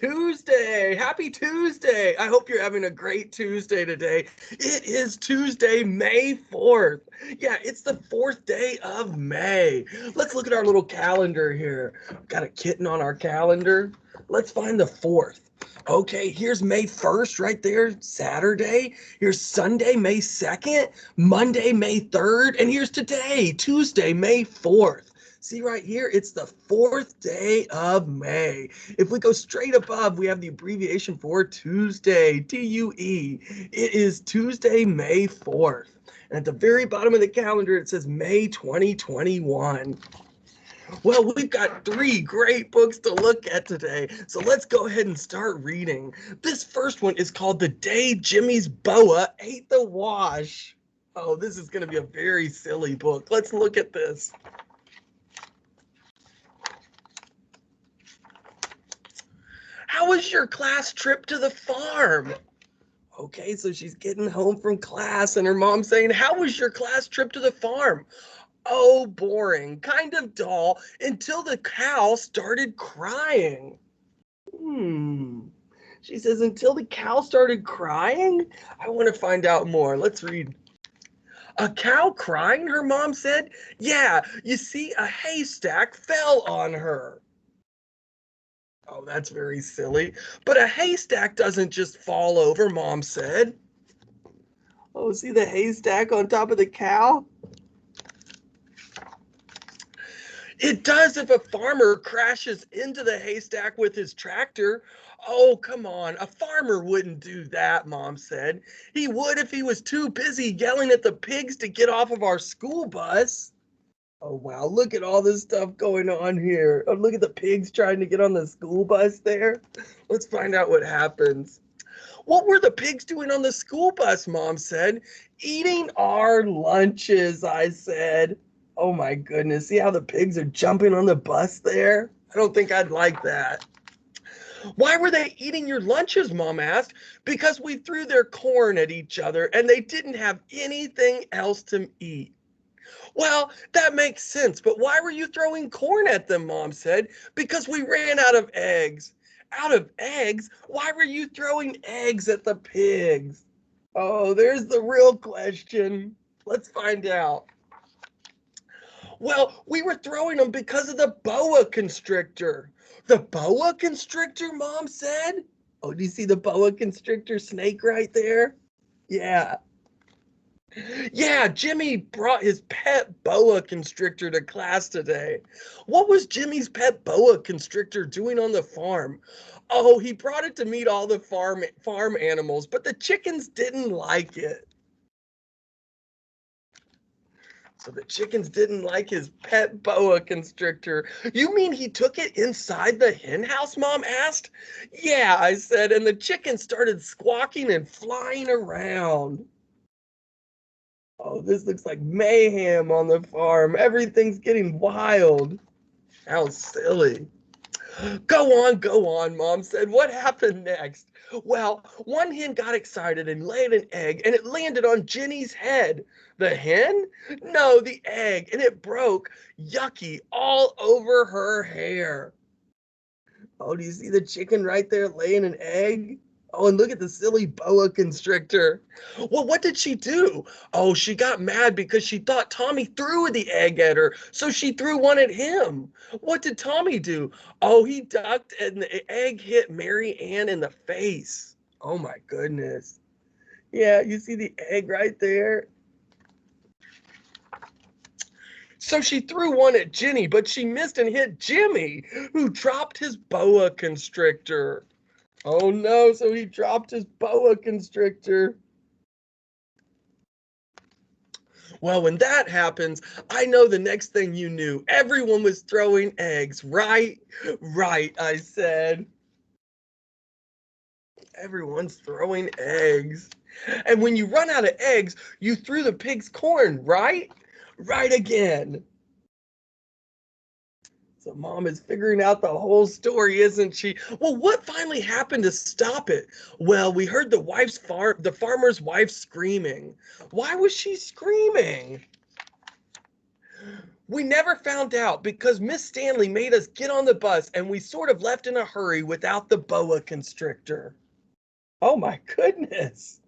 Tuesday. Happy Tuesday. I hope you're having a great Tuesday today. It is Tuesday, May 4th. Yeah, it's the fourth day of May. Let's look at our little calendar here. Got a kitten on our calendar. Let's find the 4th. Okay, here's May 1st right there, Saturday. Here's Sunday, May 2nd, Monday, May 3rd, and here's today, Tuesday, May 4th. See right here, it's the fourth day of May. If we go straight above, we have the abbreviation for Tuesday, T-U-E. It is Tuesday, May 4th. And at the very bottom of the calendar, it says May 2021. Well, we've got three great books to look at today, so let's go ahead and start reading. This first one is called The Day Jimmy's Boa Ate the Wash. Oh, this is going to be a very silly book. Let's look at this. How was your class trip to the farm? Okay, so she's getting home from class and her mom's saying, how was your class trip to the farm? Oh, boring, kind of dull, until the cow started crying. She says, until the cow started crying? I want to find out more. Let's read. A cow crying, her mom said? Yeah, you see, a haystack fell on her. Oh, that's very silly. But a haystack doesn't just fall over, Mom said. Oh, see the haystack on top of the cow? It does if a farmer crashes into the haystack with his tractor. Oh, come on. A farmer wouldn't do that, Mom said. He would if he was too busy yelling at the pigs to get off of our school bus. Oh, wow. Look at all this stuff going on here. Oh, look at the pigs trying to get on the school bus there. Let's find out what happens. What were the pigs doing on the school bus, Mom said? Eating our lunches, I said. Oh, my goodness. See how the pigs are jumping on the bus there? I don't think I'd like that. Why were they eating your lunches, Mom asked. Because we threw their corn at each other and they didn't have anything else to eat. Well, that makes sense, but why were you throwing corn at them, Mom said? Because we ran out of eggs. Out of eggs? Why were you throwing eggs at the pigs? Oh, there's the real question. Let's find out. Well, we were throwing them because of the boa constrictor. The boa constrictor, Mom said? Oh, do you see the boa constrictor snake right there? Yeah. Yeah, Jimmy brought his pet boa constrictor to class today. What was Jimmy's pet boa constrictor doing on the farm? Oh, he brought it to meet all the farm animals, but the chickens didn't like it. So the chickens didn't like his pet boa constrictor. You mean he took it inside the hen house, Mom asked? Yeah, I said, and the chickens started squawking and flying around. Oh, this looks like mayhem on the farm. Everything's getting wild. How silly. Go on, Mom said. What happened next? Well, one hen got excited and laid an egg, and it landed on Jenny's head. The hen? No, the egg, and it broke, yucky, all over her hair. Oh, do you see the chicken right there laying an egg? Oh, and look at the silly boa constrictor. Well, what did she do? Oh, she got mad because she thought Tommy threw the egg at her, so she threw one at him. What did Tommy do? Oh, he ducked and the egg hit Mary Ann in the face. Oh my goodness. Yeah, you see the egg right there? So she threw one at Jenny, but she missed and hit Jimmy, who dropped his boa constrictor. Oh no, so he dropped his boa constrictor. Well, when that happens, I know the next thing you knew. Everyone was throwing eggs, right? Right, I said. Everyone's throwing eggs. And when you run out of eggs, you threw the pig's corn, right? Right again. So Mom is figuring out the whole story, isn't she? Well, what finally happened to stop it? Well, we heard the farmer's wife screaming. Why was she screaming? We never found out because Miss Stanley made us get on the bus and we sort of left in a hurry without the boa constrictor. Oh my goodness.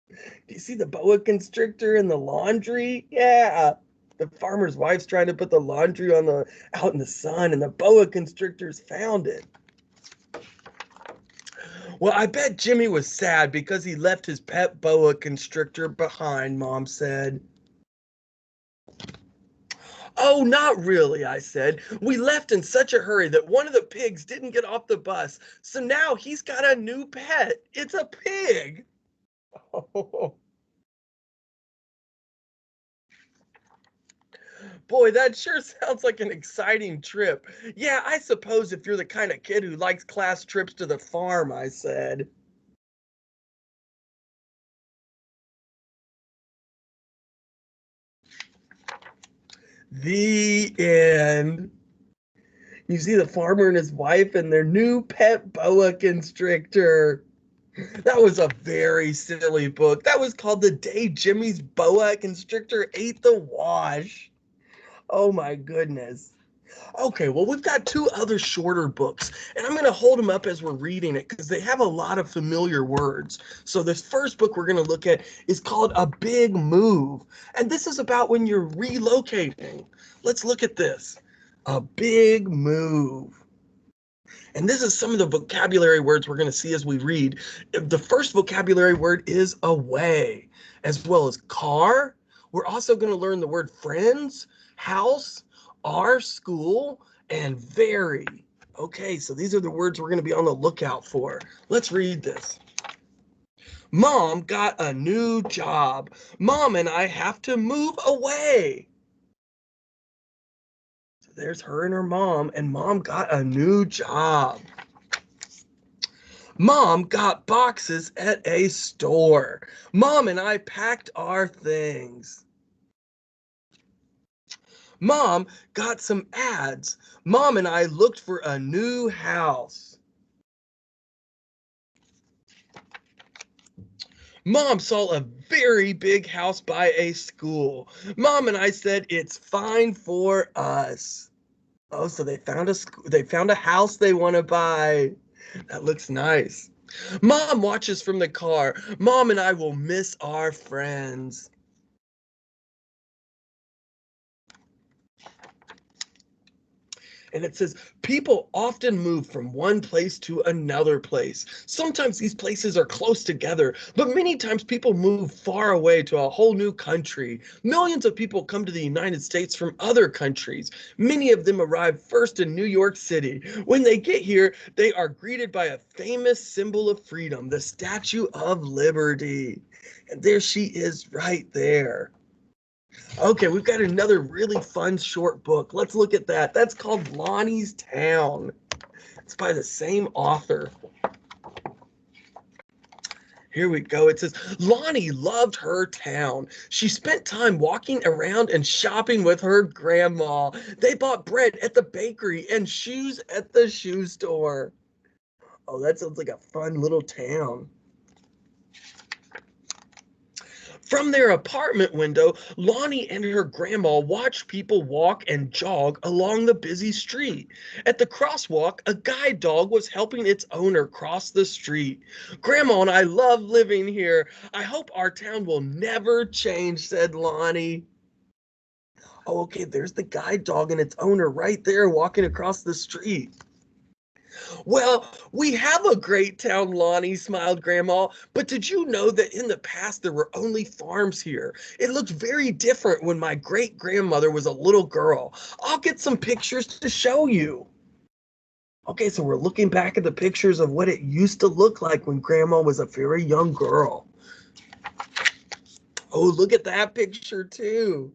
Do you see the boa constrictor in the laundry? Yeah. The farmer's wife's trying to put the laundry out in the sun and the boa constrictors found it. Well, I bet Jimmy was sad because he left his pet boa constrictor behind, Mom said. Oh, not really, I said. We left in such a hurry that one of the pigs didn't get off the bus. So now he's got a new pet. It's a pig. Oh, boy, that sure sounds like an exciting trip. Yeah, I suppose if you're the kind of kid who likes class trips to the farm, I said. The end. You see the farmer and his wife and their new pet boa constrictor. That was a very silly book. That was called The Day Jimmy's Boa Constrictor Ate the Wash. Oh my goodness. Okay, well, we've got two other shorter books, and I'm going to hold them up as we're reading it because they have a lot of familiar words. So, this first book we're going to look at is called A Big Move, and this is about when you're relocating. Let's look at this. A big move. And this is some of the vocabulary words we're going to see as we read. The first vocabulary word is away, as well as car. We're also going to learn the word friends, house, our school, and very. Okay, so these are the words we're going to be on the lookout for. Let's read this. Mom got a new job. Mom and I have to move away. There's her and her mom, and Mom got a new job. Mom got boxes at a store. Mom and I packed our things. Mom got some ads. Mom and I looked for a new house. Mom saw a very big house by a school. Mom and I said it's fine for us. Oh, so they found a house they want to buy. That looks nice. Mom watches from the car. Mom and I will miss our friends. And it says, people often move from one place to another place. Sometimes these places are close together, but many times people move far away to a whole new country. Millions of people come to the United States from other countries. Many of them arrive first in New York City. When they get here, they are greeted by a famous symbol of freedom, the Statue of Liberty. And there she is right there. Okay, we've got another really fun short book. Let's look at that. That's called Lonnie's Town. It's by the same author. Here we go. It says, Lonnie loved her town. She spent time walking around and shopping with her grandma. They bought bread at the bakery and shoes at the shoe store. Oh, that sounds like a fun little town. From their apartment window, Lonnie and her grandma watched people walk and jog along the busy street. At the crosswalk, a guide dog was helping its owner cross the street. Grandma and I love living here. I hope our town will never change, said Lonnie. Oh, okay, there's the guide dog and its owner right there walking across the street. Well, we have a great town, Lonnie, smiled Grandma. But did you know that in the past there were only farms here? It looked very different when my great-grandmother was a little girl. I'll get some pictures to show you. Okay, so we're looking back at the pictures of what it used to look like when Grandma was a very young girl. Oh, look at that picture too.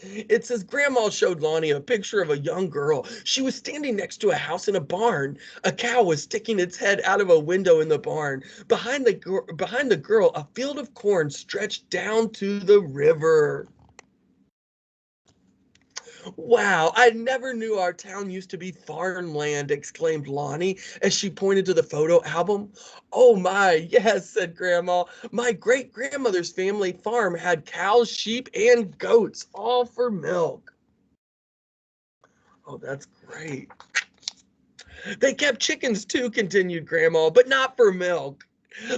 It says Grandma showed Lonnie a picture of a young girl. She was standing next to a house in a barn. A cow was sticking its head out of a window in the barn. Behind the girl, a field of corn stretched down to the river. Wow, I never knew our town used to be farmland, exclaimed Lonnie as she pointed to the photo album. Oh my, yes, said Grandma. My great grandmother's family farm had cows, sheep, and goats, all for milk. Oh, that's great. They kept chickens too, continued Grandma, but not for milk.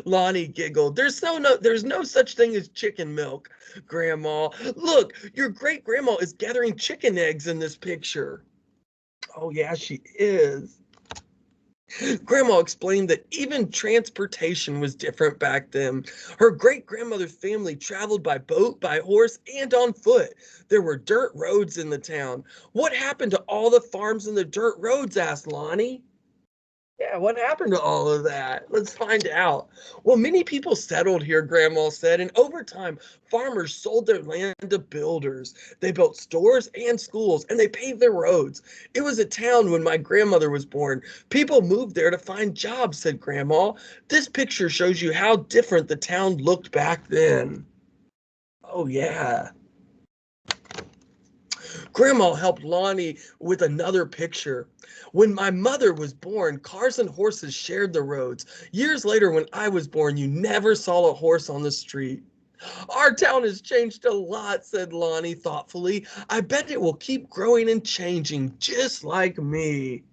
Lonnie giggled. There's no such thing as chicken milk, Grandma. Look, your great grandma is gathering chicken eggs in this picture. Oh yeah, she is. Grandma explained that even transportation was different back then. Her great grandmother's family traveled by boat, by horse, and on foot. There were dirt roads in the town. What happened to all the farms and the dirt roads? Asked Lonnie. Yeah, what happened to all of that? Let's find out. Well, many people settled here, Grandma said, and over time, farmers sold their land to builders. They built stores and schools, and they paved their roads. It was a town when my grandmother was born. People moved there to find jobs, said Grandma. This picture shows you how different the town looked back then. Oh, yeah. Grandma helped Lonnie with another picture. When my mother was born, cars and horses shared the roads. Years later, when I was born, you never saw a horse on the street. Our town has changed a lot, said Lonnie thoughtfully. I bet it will keep growing and changing, just like me.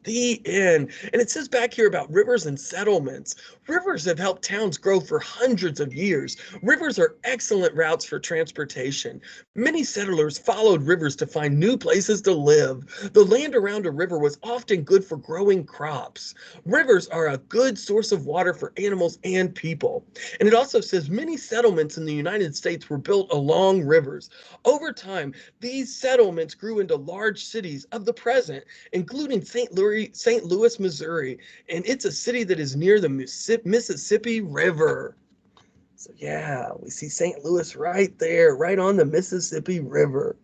The end. And it says back here about rivers and settlements. Rivers have helped towns grow for hundreds of years. Rivers are excellent routes for transportation. Many settlers followed rivers to find new places to live. The land around a river was often good for growing crops. Rivers are a good source of water for animals and people. And it also says many settlements in the United States were built along rivers. Over time, these settlements grew into large cities of the present, including St. Louis, Missouri, and it's a city that is near the Mississippi River. So yeah, we see St. Louis right there, right on the Mississippi River.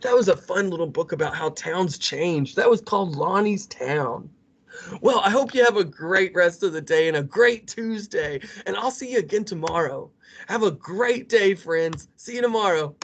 That was a fun little book about how towns changed. That was called Lonnie's Town. Well, I hope you have a great rest of the day and a great Tuesday, and I'll see you again tomorrow. Have a great day, friends. See you tomorrow.